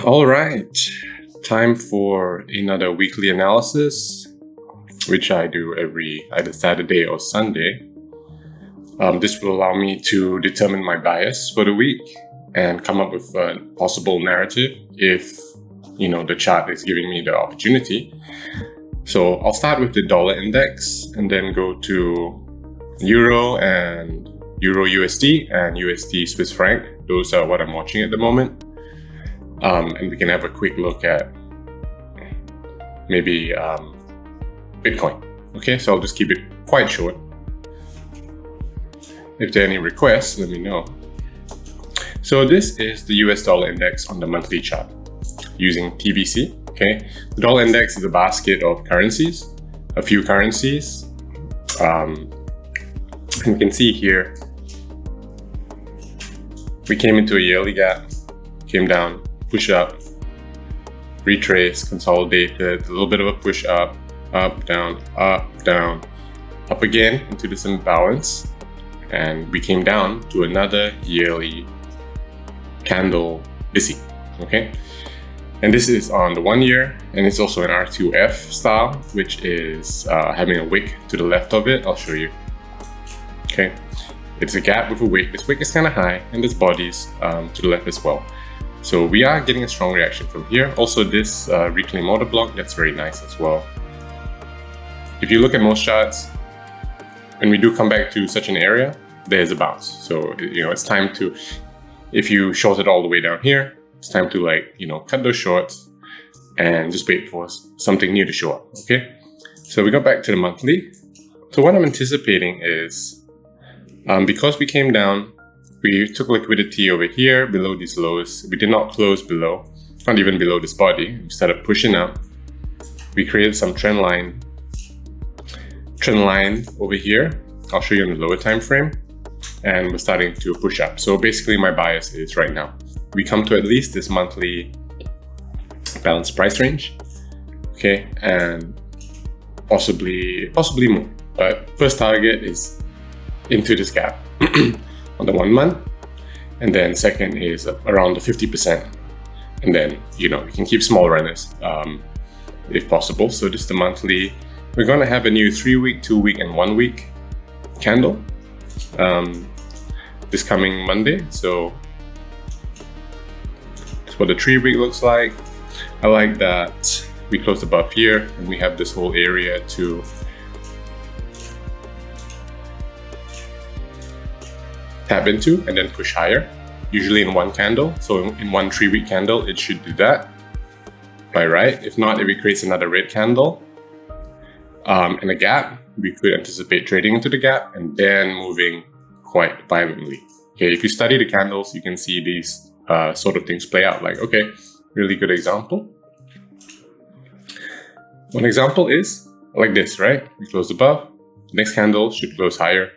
All right, time for another weekly analysis, which I do every either Saturday or Sunday. This will allow me to determine my bias for the week and come up with a possible narrative if, the chart is giving me the opportunity. So I'll start with the dollar index and then go to Euro and Euro USD and USD Swiss franc. Those are what I'm watching at the moment. And we can have a quick look at maybe Bitcoin. Okay, so I'll just keep it quite short. If there are any requests, let me know. So this is the US dollar index on the monthly chart using TVC. Okay, the dollar index is a basket of currencies, a few currencies. And you can see here, we came into a yearly gap, came down, push up, retrace, consolidated, a little bit of a push up, down, up again into this imbalance, and we came down to another yearly candle busy. Okay, and this is on the 1 year, and it's also an R2F style, which is having a wick to the left of it. I'll show you. Okay, it's a gap with a wick. This wick is kind of high, and there's bodies to the left as well. So we are getting a strong reaction from here. Also, this reclaim order block, that's very nice as well. If you look at most charts, when we do come back to such an area, there's a bounce. So, it's time to, if you shorted all the way down here, it's time to cut those shorts and just wait for something new to show up, okay? So we go back to the monthly. So what I'm anticipating is, because we came down, we took liquidity over here below these lows. We did not close below, not even below this body. We started pushing up. We created some trend line over here. I'll show you in the lower time frame, and we're starting to push up. So basically my bias is right now, we come to at least this monthly balanced price range, okay, and possibly more. But first target is into this gap on the 1 month, and then second is around the 50%, and then you can keep small runners if possible. So this is the monthly. We're going to have a new 3-week, 2-week, and 1-week candle this coming Monday. So that's what the 3-week looks like. I like that we closed above here, and we have this whole area to tap into and then push higher, usually in one candle. So in one 3-week candle, it should do that by right. If not, if it creates another red candle and a gap, we could anticipate trading into the gap and then moving quite violently. Okay, if you study the candles, you can see these sort of things play out. Like, okay, really good example. One example is like this, right? We closed above, next candle should close higher.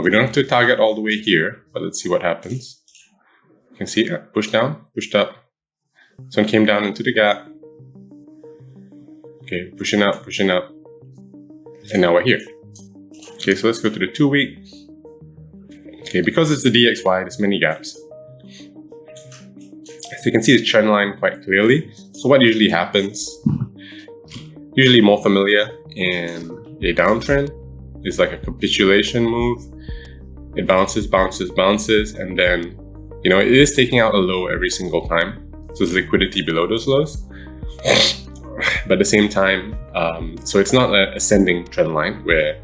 We don't have to target all the way here, but let's see what happens. You can see push down, pushed up. So it came down into the gap. Okay, pushing up, and now we're here. Okay, so let's go to the 2-week. Okay, because it's the DXY, there's many gaps. So you can see the trend line quite clearly. So what usually happens, usually more familiar in a downtrend, is like a capitulation move. It bounces, and then, it is taking out a low every single time. So there's liquidity below those lows. But at the same time, so it's not an ascending trend line where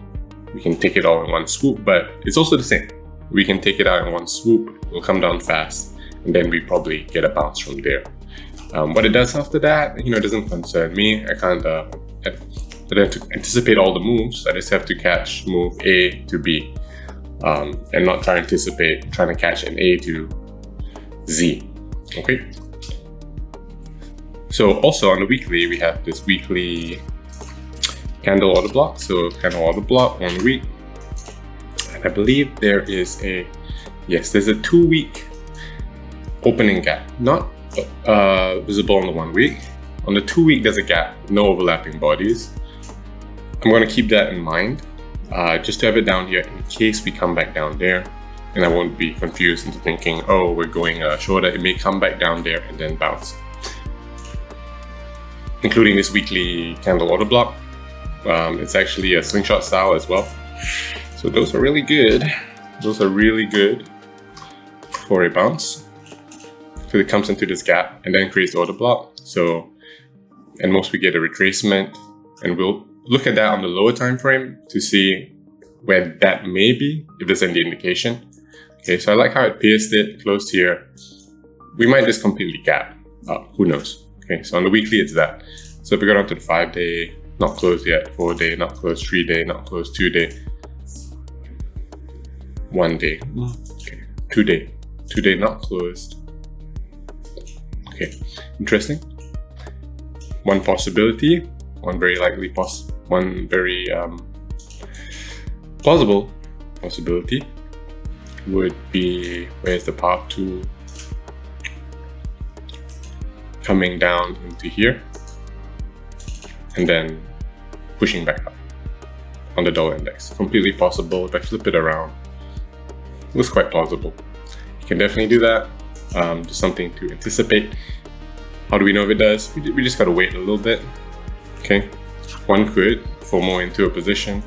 we can take it all in one swoop, but it's also the same. We can take it out in one swoop, it'll come down fast, and then we probably get a bounce from there. What it does after that, doesn't concern me. I can't I don't have to anticipate all the moves. I just have to catch move A to B, and not trying to catch an A to Z. Okay. So also on the weekly, we have this weekly candle order block. So candle order block 1 week, and I believe there is there's a 2-week opening gap, not visible on the 1 week. On the 2 week, there's a gap, no overlapping bodies. I'm going to keep that in mind, just to have it down here in case we come back down there. and I won't be confused into thinking, oh, we're going shorter. It may come back down there and then bounce. Including this weekly candle order block. It's actually a slingshot style as well. So those are really good. Those are really good for a bounce. So it comes into this gap and then creates the order block. So, and most we get a retracement, and we'll look at that on the lower time frame to see where that may be, if there's any indication. Okay, so I like how it pierced it, closed here. We might just completely gap up, who knows? Okay, so on the weekly it's that. So if we go down to the 5-day, not closed yet, 4-day, not closed, 3-day, not closed, 2-day, 1-day, okay, 2-day, not closed. Okay, interesting. One possibility, one very likely one very plausible possibility would be, where's the path to coming down into here and then pushing back up on the dollar index. Completely possible. If I flip it around, it looks quite plausible. You can definitely do that. Just something to anticipate. How do we know if it does? We just gotta wait a little bit. Okay, one could FTMO into a position,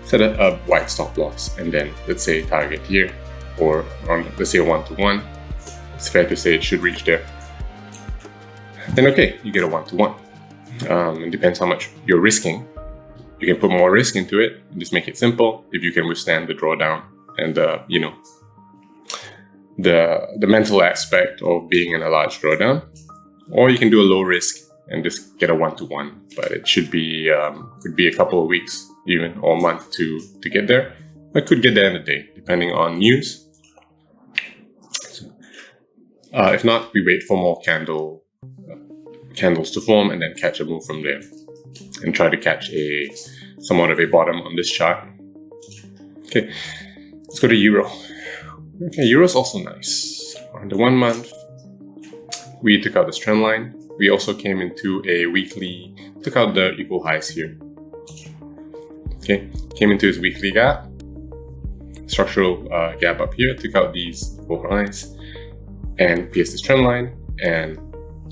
set a wide stop loss, and then let's say target here, or on let's say a 1-to-1. It's fair to say it should reach there. Then okay, you get a 1-to-1. It depends how much you're risking. You can put more risk into it and just make it simple if you can withstand the drawdown and you know, the mental aspect of being in a large drawdown. Or you can do a low risk and just get a 1-to-1, but it should be could be a couple of weeks even, or a month to get there. I could get there in a day depending on news. If not, we wait for more candles to form and then catch a move from there and try to catch somewhat of a bottom on this chart. Okay, let's go to Euro. Okay, Euro's also nice. On the 1 month, we took out this trend line. We also came into a weekly, took out the equal highs here. Okay, came into this weekly gap, structural gap up here, took out these equal highs and pierced this trend line, and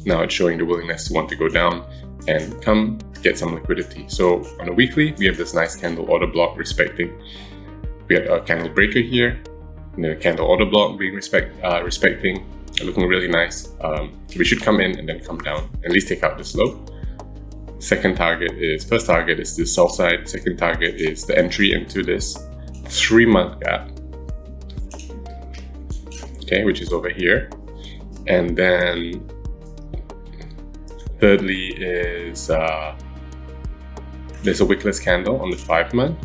now it's showing the willingness to want to go down and come get some liquidity. So on a weekly, we have this nice candle order block respecting. We had a candle breaker here, and then a candle order block being respecting, looking really nice. We should come in and then come down, at least take out this low. First target is the sell side. Second target is the entry into this 3-month gap. Okay, which is over here. And then thirdly is there's a wickless candle on the 5-month,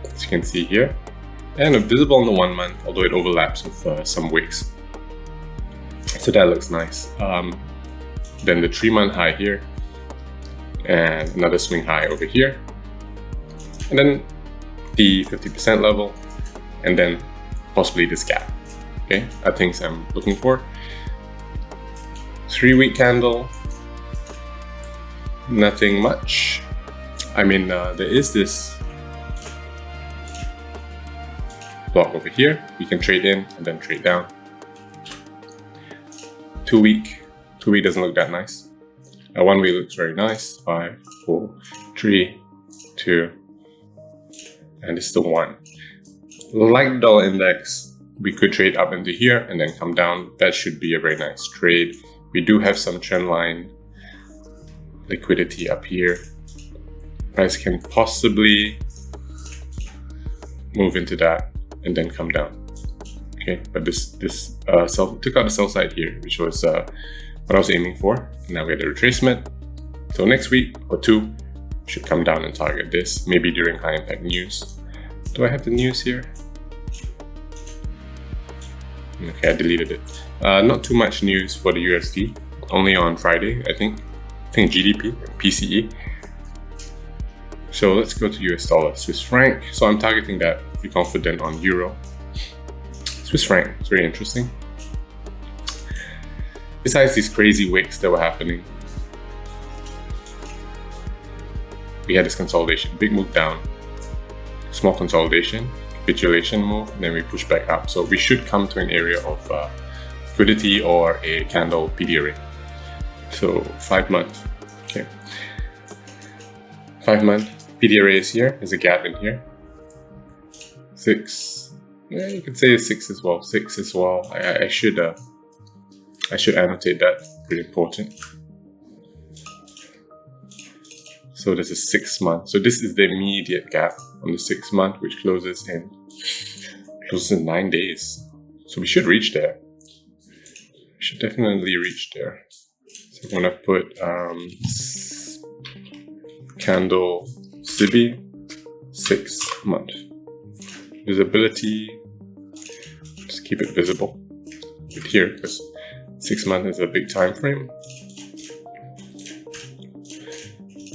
as you can see here, and visible on the 1 month, although it overlaps with some wicks. So that looks nice. Then the 3-month high here, and another swing high over here, and then the 50% level, and then possibly this gap. Okay, are things I'm looking for. 3-week candle, nothing much. I mean, there is this block over here. We can trade in and then trade down. 2-week doesn't look that nice. 1 week looks very nice. 5, 4, 3, 2, and it's the 1. Like the dollar index, we could trade up into here and then come down. That should be a very nice trade. We do have some trend line liquidity up here. Price can possibly move into that and then come down. Okay, but this took out the sell side here, which was what I was aiming for. Now we had a retracement. So next week or 2 should come down and target this, maybe during high impact news. Do I have the news here? Okay, I deleted it. Not too much news for the USD. Only on Friday, I think GDP, PCE. So let's go to US dollar, Swiss franc. So I'm targeting that. Be confident on euro. Swiss franc, it's very interesting. Besides these crazy wicks that were happening, we had this consolidation, big move down, small consolidation, capitulation move, and then we push back up. So we should come to an area of liquidity or a candle PD array. So 5 month, okay. 5 month PD array is here. There's a gap in here. 6. Yeah, you could say 6 as well. 6 as well. I should annotate that. Pretty important. So there's a 6 month. So this is the immediate gap on the 6 month, which closes in 9 days. So we should reach there. We should definitely reach there. So I'm gonna put candle SIBI 6 month. Visibility, just keep it visible right here because 6 months is a big time frame.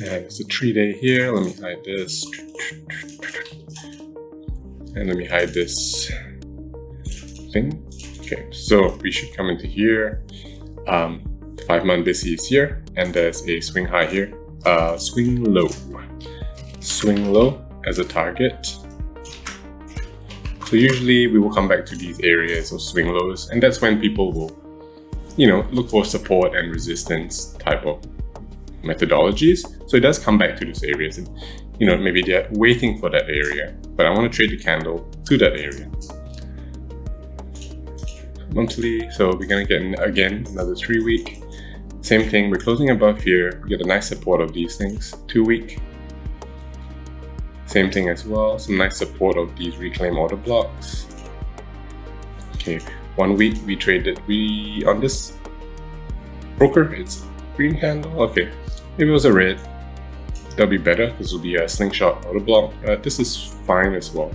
And it's a 3-day here. Let me hide this. And let me hide this thing. Okay, so we should come into here. 5 month BTC is here, and there's a swing high here. Swing low. Swing low as a target. So usually we will come back to these areas of swing lows, and that's when people will, look for support and resistance type of methodologies. So it does come back to these areas, and maybe they're waiting for that area, but I want to trade the candle to that area. Monthly, so we're gonna get again another 3 week. Same thing, we're closing above here. We get a nice support of these things. 2 week. Same thing as well, some nice support of these reclaim order blocks. Okay, 1 week we traded, on this broker, it's green candle. Okay, if it was a red, that'll be better. This will be a slingshot order block. This is fine as well.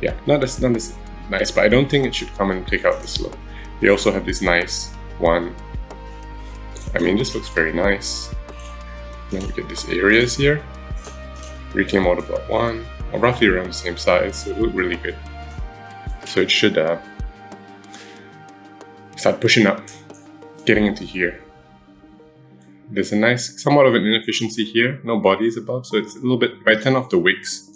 Yeah, not as nice, but I don't think it should come and take out this low. We also have this nice one. I mean, this looks very nice. Then we get these areas here. Reclaim order block 1, or roughly around the same size, so it looked really good. So it should start pushing up, getting into here. There's a nice, somewhat of an inefficiency here, no bodies above, so it's a little bit, if I turn off the wicks,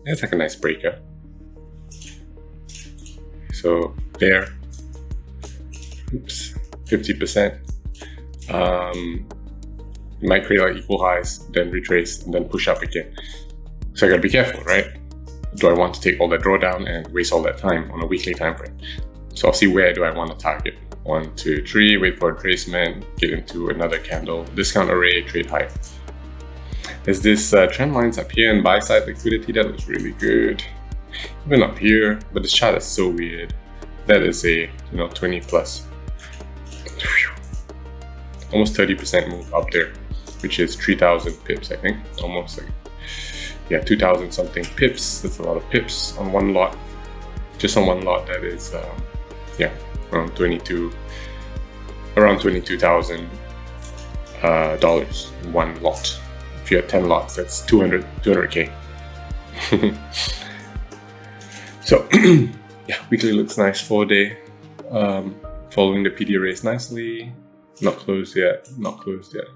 it's like a nice breaker. So there, oops, 50%. You might create like equal highs, then retrace, and then push up again. So I gotta be careful, right? Do I want to take all that drawdown and waste all that time on a weekly time frame? So I'll see where do I want to target. 1, 2, 3, wait for a retracement, get into another candle, discount array, trade high. There's this trend lines up here and buy side liquidity that looks really good. Even up here, but this chart is so weird. That is a 20 plus, almost 30% move up there, which is 3,000 pips, I think. Almost like, yeah, 2,000 something pips. That's a lot of pips on one lot. Just on one lot, that is, around $22,000 one lot. If you have 10 lots, that's 200K. So yeah, weekly looks nice. 4-day, following the PD arrays nicely. Not closed yet. Okay,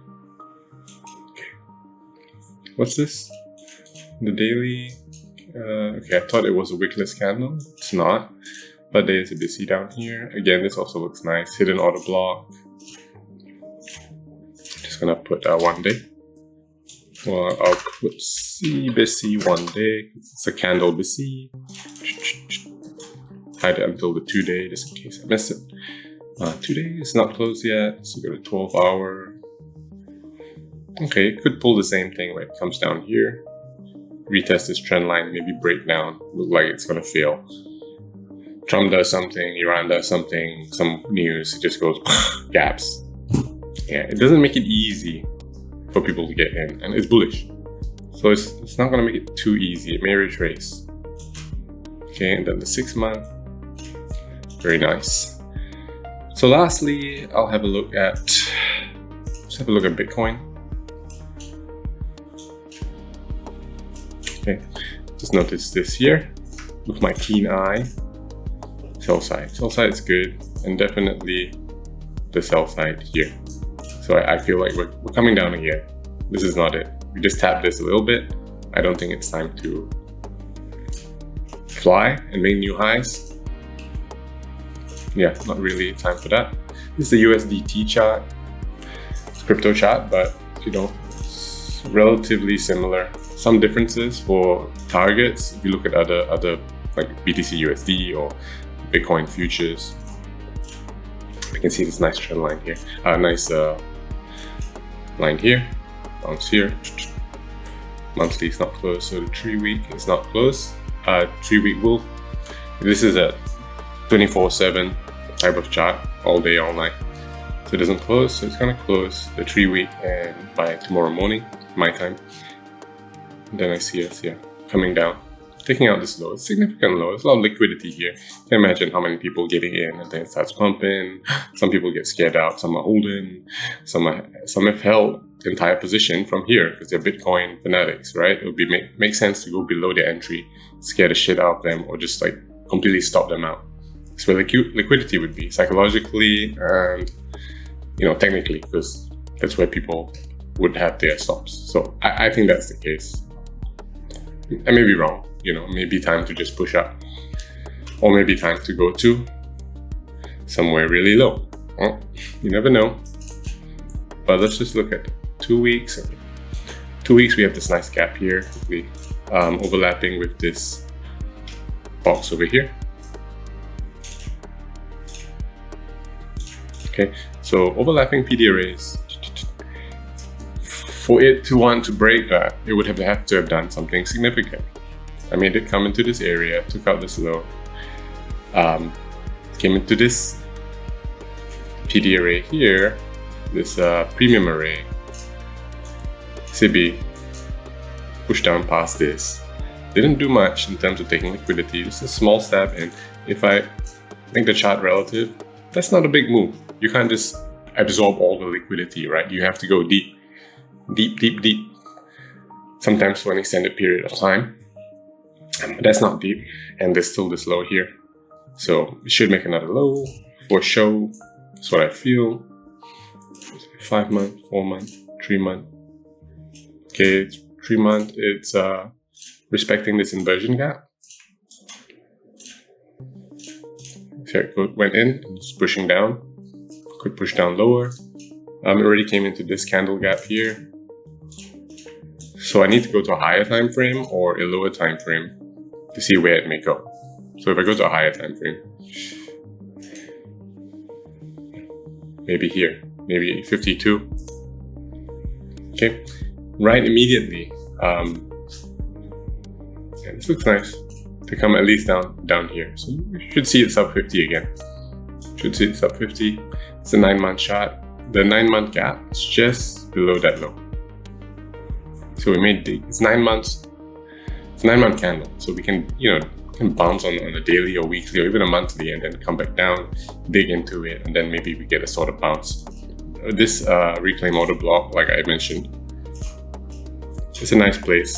what's this? The daily. Okay, I thought it was a wickless candle. It's not, but there's a BTC down here. Again, this also looks nice. Hidden order block. Just gonna put 1 day. Well, I'll put BTC 1 day. It's a candle BTC. Hide it until the 2-day, just in case I missed it. 2 days, not closed yet. So we got a 12-hour. Okay, could pull the same thing where it comes down here. Retest this trend line, maybe break down. Look like it's gonna fail. Trump does something, Iran does something, some news, it just goes gaps. Yeah, it doesn't make it easy for people to get in, and it's bullish. So it's not gonna make it too easy. It may retrace. Okay, and then the 6 month. Very nice. So lastly, I'll have a look at, Bitcoin. Okay, just notice this here with my keen eye. Sell side is good. and definitely the sell side here. So I feel like we're coming down again. This is not it. We just tapped this a little bit. I don't think it's time to fly and make new highs. Yeah, not really time for that. This is the USDT chart. It's a crypto chart, but you know, it's relatively similar. Some differences for targets. If you look at other like BTCUSD or Bitcoin futures, you can see this nice trend line here. Nice line here, bounce here. Monthly is not close, so the 3-week is not close. 3-week will. This is a 24/7 type of chart, all day, all night. So it doesn't close, so it's gonna close the 3-week and by tomorrow morning, my time. And then I see us here coming down, taking out this low. It's significant low. There's a lot of liquidity here. You can imagine how many people getting in and then it starts pumping. Some people get scared out, some are holding, some have held the entire position from here because they're Bitcoin fanatics, right? It would be make sense to go below their entry, scare the shit out of them, or just like completely stop them out. That's where liquidity would be, psychologically and technically, because that's where people would have their stops. So I think that's the case. I may be wrong, maybe time to just push up, or maybe time to go to somewhere really low. Well, you never know. But let's just look at 2 weeks. 2 weeks, we have this nice gap here, quickly overlapping with this box over here. Okay, so overlapping PD arrays. For it to want to break that, it would have to have done something significant. I mean, it did come into this area, took out this low, came into this PD array here, this premium array, CB, pushed down past this. Didn't do much in terms of taking liquidity, just a small stab in. If I think the chart relative, that's not a big move. You can't just absorb all the liquidity, right? You have to go deep. Deep, sometimes for an extended period of time. But that's not deep, and there's still this low here. So it should make another low for show. That's what I feel. 5 month, 4 month, 3 month. Okay, it's 3 month, it's respecting this inversion gap. So it went in, it's pushing down. Could push down lower. It already came into this candle gap here. So I need to go to a higher time frame or a lower time frame to see where it may go. So if I go to a higher time frame, maybe here, maybe 52. Okay, right immediately. Yeah, this looks nice to come at least down here. So we should see it sub 50 again. Should see it sub 50. It's a 9-month chart. The 9-month gap is just below that low. So we made it's 9 months. It's a 9-month candle. So we can, can bounce on a daily or weekly or even a monthly and then come back down, dig into it, and then maybe we get a sort of bounce. This reclaim order block, like I mentioned, it's a nice place.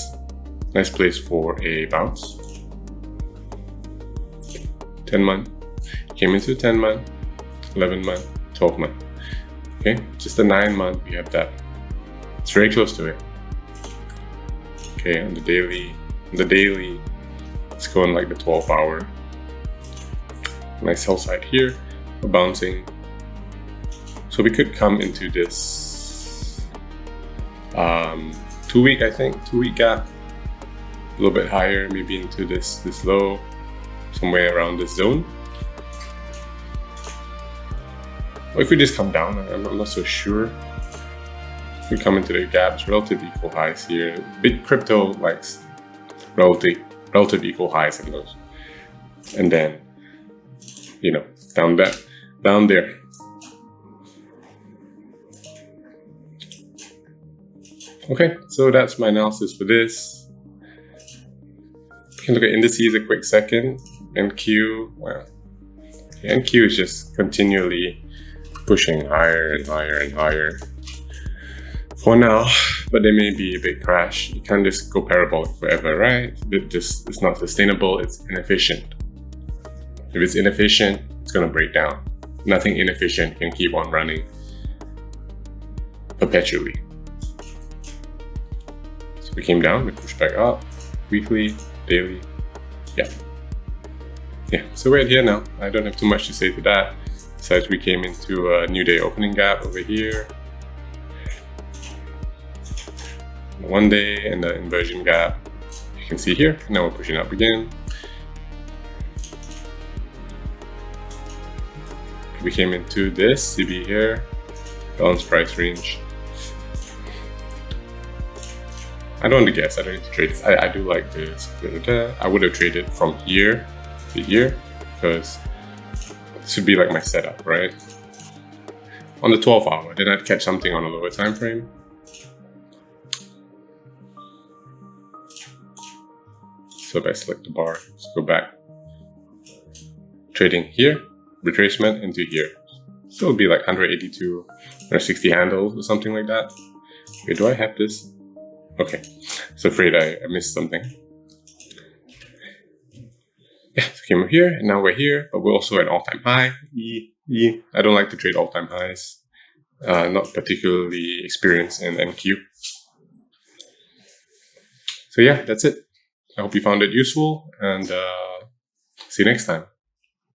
Nice place for a bounce. 10 month. Came into 10 month, 11 month, 12 month. Okay, just a 9 month, we have that. It's very close to it. Okay, on the daily, it's going like the 12-hour. Nice sell side here, we're bouncing. So we could come into this 2 week, I think, 2 week gap, a little bit higher, maybe into this low, somewhere around this zone. Or if we just come down, I'm not so sure. If we come into the gaps, relative equal highs here. Big crypto likes relative equal highs and lows. And then, down there. Okay, so that's my analysis for this. You can look at indices a quick second. NQ, well, NQ is just continually pushing higher and higher and higher for now, but there may be a big crash. You can't just go parabolic forever, right? It's not sustainable, it's inefficient. If it's inefficient, it's gonna break down. Nothing inefficient can keep on running perpetually. So we came down, we pushed back up, weekly, daily, yeah. So we're here now. I don't have too much to say to that. Besides, we came into a new day opening gap over here. 1 day and the inversion gap. You can see here. Now we're pushing up again. We came into this CB here, balance price range. I don't want to guess, I don't need to trade this. I do like this. I would have traded from here to here because this would be like my setup, right? On the 12 hour, then I'd catch something on a lower time frame. So if I select the bar, let's go back. Trading here, retracement into here. So it'll be like 182, 160 handles or something like that. Wait, do I have this? Okay, so afraid I missed something. Yeah, so came up here, and now we're here, but we're also at all-time high. I don't like to trade all-time highs. Not particularly experienced in NQ. So yeah, that's it. I hope you found it useful, and see you next time.